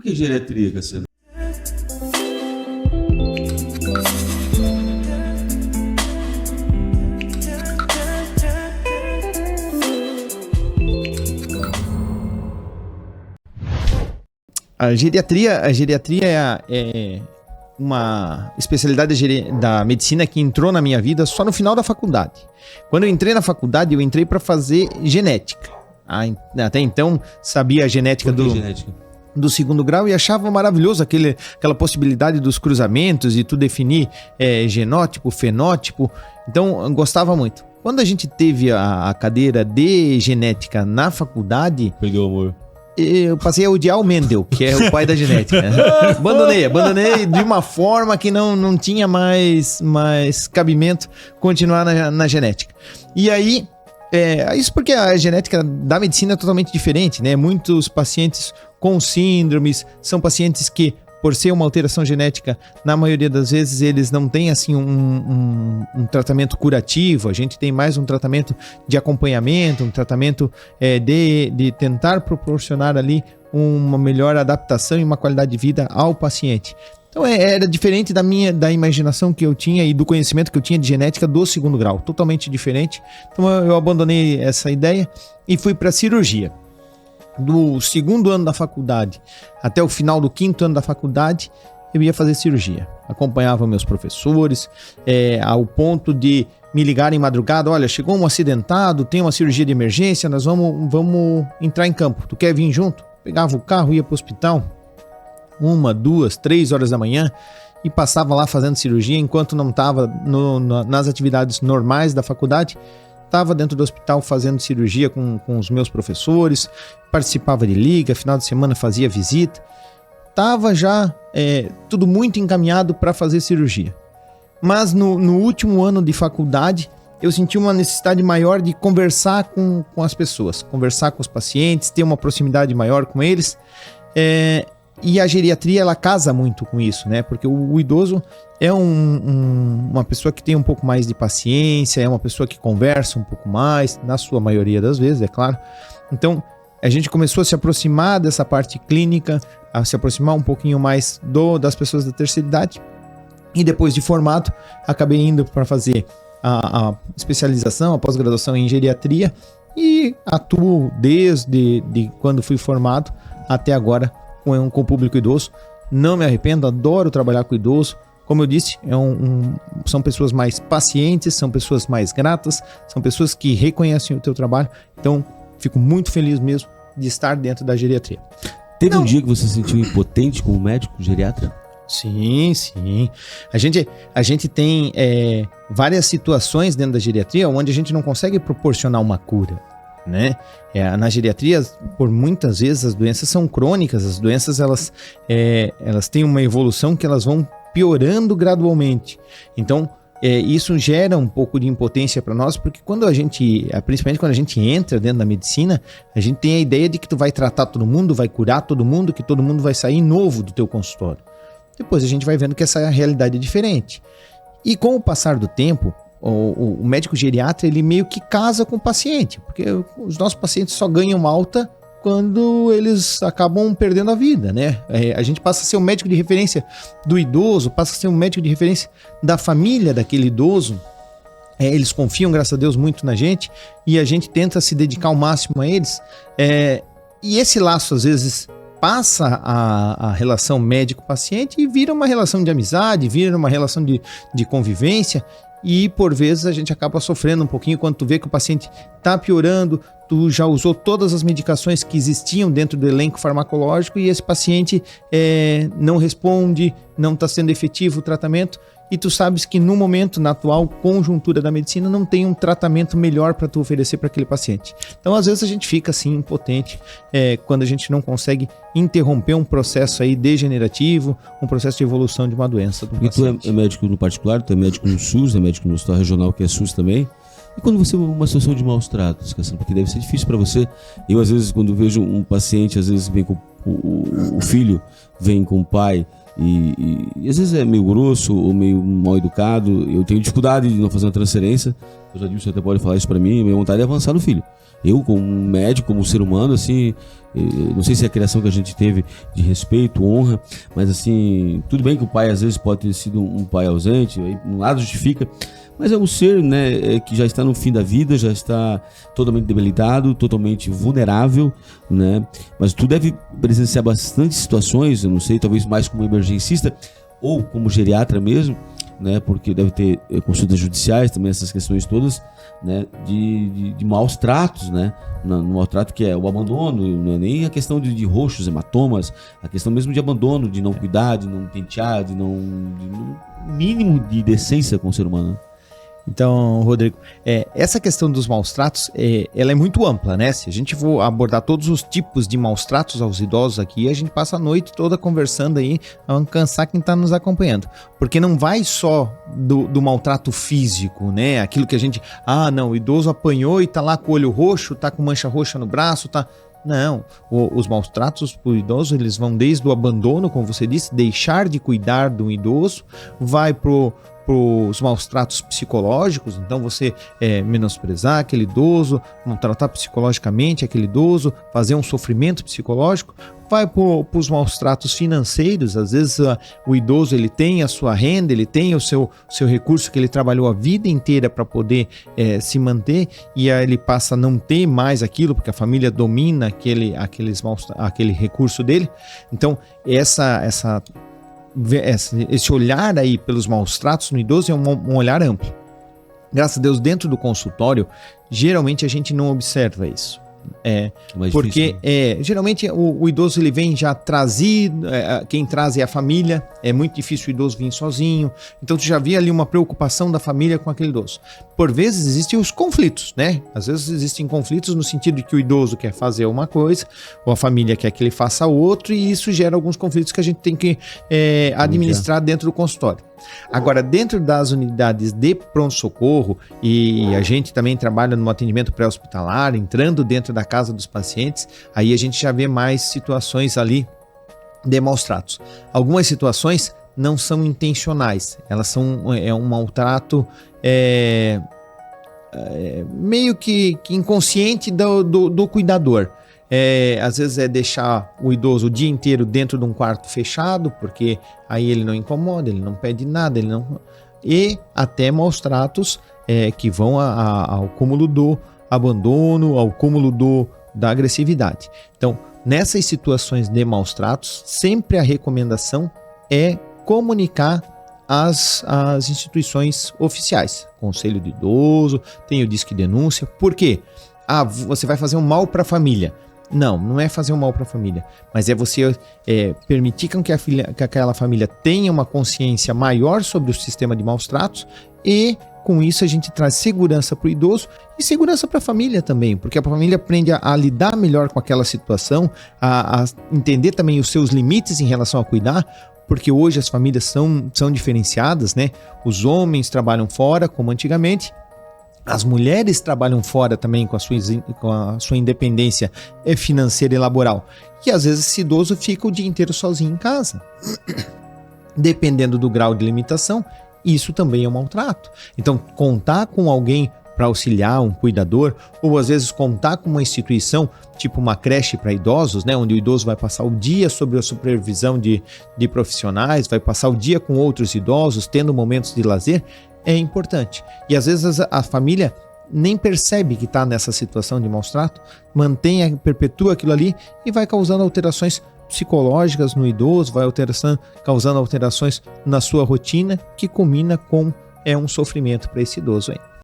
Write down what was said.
que é geriatria, Cassiano? A geriatria é uma especialidade da medicina que entrou na minha vida só no final da faculdade. Quando eu entrei na faculdade, eu entrei para fazer genética. Até então, sabia a genética do segundo grau e achava maravilhoso aquela possibilidade dos cruzamentos e tu definir genótipo, fenótipo. Então, eu gostava muito. Quando a gente teve a cadeira de genética na faculdade... Perdeu o amor. Eu passei a odiar o Mendel, que é o pai da genética. Abandonei de uma forma que não tinha mais cabimento continuar na genética. E aí, isso porque a genética da medicina é totalmente diferente, né? Muitos pacientes com síndromes são pacientes que, por ser uma alteração genética, na maioria das vezes eles não têm assim um tratamento curativo. A gente tem mais um tratamento de acompanhamento, um tratamento de tentar proporcionar ali uma melhor adaptação e uma qualidade de vida ao paciente. Então era diferente da imaginação que eu tinha e do conhecimento que eu tinha de genética do segundo grau, totalmente diferente. Então eu abandonei essa ideia e fui para a cirurgia. Do segundo ano da faculdade até o final do quinto ano da faculdade, eu ia fazer cirurgia. Acompanhava meus professores, ao ponto de me ligarem em madrugada: olha, chegou um acidentado, tem uma cirurgia de emergência, nós vamos entrar em campo. Tu quer vir junto? Pegava o carro, ia para o hospital, 1, 2, 3 horas da manhã, e passava lá fazendo cirurgia enquanto não estava nas atividades normais da faculdade. Estava dentro do hospital fazendo cirurgia com os meus professores, participava de liga, final de semana fazia visita. Estava já tudo muito encaminhado para fazer cirurgia. Mas no último ano de faculdade, eu senti uma necessidade maior de conversar com as pessoas, conversar com os pacientes, ter uma proximidade maior com eles. E a geriatria, ela casa muito com isso, né? Porque o idoso é uma pessoa que tem um pouco mais de paciência, é uma pessoa que conversa um pouco mais, na sua maioria das vezes, é claro. Então, a gente começou a se aproximar dessa parte clínica, a se aproximar um pouquinho mais das pessoas da terceira idade. E depois de formado, acabei indo para fazer a especialização, a pós-graduação em geriatria, e atuo desde quando fui formado até agora com o público idoso. Não me arrependo, adoro trabalhar com idoso. Como eu disse, são pessoas mais pacientes, são pessoas mais gratas, são pessoas que reconhecem o teu trabalho. Então, fico muito feliz mesmo de estar dentro da geriatria. Teve um dia que você se sentiu impotente como médico geriatra? Sim. A gente tem várias situações dentro da geriatria onde a gente não consegue proporcionar uma cura, né? Na geriatria, por muitas vezes, as doenças são crônicas. As doenças elas têm uma evolução que elas vão piorando gradualmente. Então, isso gera um pouco de impotência para nós, porque principalmente quando a gente entra dentro da medicina, a gente tem a ideia de que tu vai tratar todo mundo, vai curar todo mundo, que todo mundo vai sair novo do teu consultório. Depois a gente vai vendo que essa realidade é diferente. E com o passar do tempo, o médico geriatra, ele meio que casa com o paciente, porque os nossos pacientes só ganham alta quando eles acabam perdendo a vida, né? A gente passa a ser um médico de referência do idoso, passa a ser um médico de referência da família daquele idoso. Eles confiam, graças a Deus, muito na gente, e a gente tenta se dedicar ao máximo a eles. E esse laço, às vezes, passa a relação médico-paciente e vira uma relação de amizade, vira uma relação de convivência. E por vezes a gente acaba sofrendo um pouquinho quando tu vê que o paciente está piorando, tu já usou todas as medicações que existiam dentro do elenco farmacológico e esse paciente não responde, não está sendo efetivo o tratamento, e tu sabes que no momento, na atual conjuntura da medicina, não tem um tratamento melhor para tu oferecer para aquele paciente. Então às vezes a gente fica assim impotente quando a gente não consegue interromper um processo aí degenerativo, um processo de evolução de uma doença do paciente. Tu é médico no particular, tu é médico no SUS, é médico no hospital regional que é SUS também. E quando você uma situação de maus tratos, porque deve ser difícil para você. Eu às vezes quando vejo um paciente, às vezes vem com o filho, vem com o pai, e às vezes é meio grosso ou meio mal educado, eu tenho dificuldade de não fazer uma transferência, eu já disse, você até pode falar isso pra mim, minha vontade é avançar no filho. Eu, como médico, como ser humano, assim, não sei se é a criação que a gente teve de respeito, honra, mas assim, tudo bem que o pai às vezes pode ter sido um pai ausente, aí nada justifica, mas é um ser, né, que já está no fim da vida, já está totalmente debilitado, totalmente vulnerável, né, mas tu deve presenciar bastante situações, eu não sei, talvez mais como emergencista ou como geriatra mesmo, né, porque deve ter consultas judiciais também, essas questões todas, né, de maus tratos, né, no maltrato que é o abandono, não é nem a questão de roxos, hematomas, a questão mesmo de abandono, de não cuidar, de não pentear, de um mínimo de decência com o ser humano. Então, Rodrigo, essa questão dos maus tratos, ela é muito ampla, né? Se a gente for abordar todos os tipos de maus tratos aos idosos aqui, a gente passa a noite toda conversando aí, a cansar quem está nos acompanhando. Porque não vai só do maltrato físico, né? Aquilo que a gente, não, o idoso apanhou e tá lá com o olho roxo, tá com mancha roxa no braço, tá... Não, os maus tratos para o idoso, eles vão desde o abandono, como você disse, deixar de cuidar de um idoso, vai os maus tratos psicológicos, então você menosprezar aquele idoso, maltratar psicologicamente aquele idoso, fazer um sofrimento psicológico, vai para os maus tratos financeiros, às vezes o idoso ele tem a sua renda, ele tem o seu recurso que ele trabalhou a vida inteira para poder se manter, e aí ele passa a não ter mais aquilo, porque a família domina aquele recurso dele. Então esse olhar aí pelos maus tratos no idoso é um olhar amplo. Graças a Deus, dentro do consultório, geralmente a gente não observa isso. Porque geralmente o idoso ele vem já trazido, quem traz é a família, é muito difícil o idoso vir sozinho, então tu já vê ali uma preocupação da família com aquele idoso. Por vezes existem os conflitos, né? Às vezes existem conflitos no sentido de que o idoso quer fazer uma coisa, ou a família quer que ele faça outro, e isso gera alguns conflitos que a gente tem que administrar dentro do consultório. Agora, dentro das unidades de pronto-socorro, e a gente também trabalha no atendimento pré-hospitalar, entrando dentro da casa dos pacientes, aí a gente já vê mais situações ali de maus tratos. Algumas situações não são intencionais, elas são um maltrato meio que inconsciente do cuidador. Às vezes é deixar o idoso o dia inteiro dentro de um quarto fechado, porque aí ele não incomoda, ele não pede nada, e até maus tratos que vão ao cúmulo do abandono, ao cúmulo da agressividade. Então, nessas situações de maus tratos, sempre a recomendação é comunicar às instituições oficiais, Conselho de Idoso, tem o Disque Denúncia. Por quê? Você vai fazer um mal para a família. Não é fazer um mal para a família, mas é você permitir que aquela família tenha uma consciência maior sobre o sistema de maus tratos, e com isso a gente traz segurança para o idoso e segurança para a família também, porque a família aprende a lidar melhor com aquela situação, a entender também os seus limites em relação a cuidar, porque hoje as famílias são diferenciadas, né? Os homens trabalham fora, como antigamente. As mulheres trabalham fora também com a sua independência financeira e laboral. E às vezes esse idoso fica o dia inteiro sozinho em casa. Dependendo do grau de limitação, isso também é um maltrato. Então, contar com alguém para auxiliar, um cuidador, ou às vezes contar com uma instituição, tipo uma creche para idosos, né, onde o idoso vai passar o dia sob a supervisão de profissionais, vai passar o dia com outros idosos, tendo momentos de lazer, é importante. E às vezes a família nem percebe que está nessa situação de maus trato, perpetua aquilo ali e vai causando alterações psicológicas no idoso, vai causando alterações na sua rotina, que culmina com um sofrimento para esse idoso aí.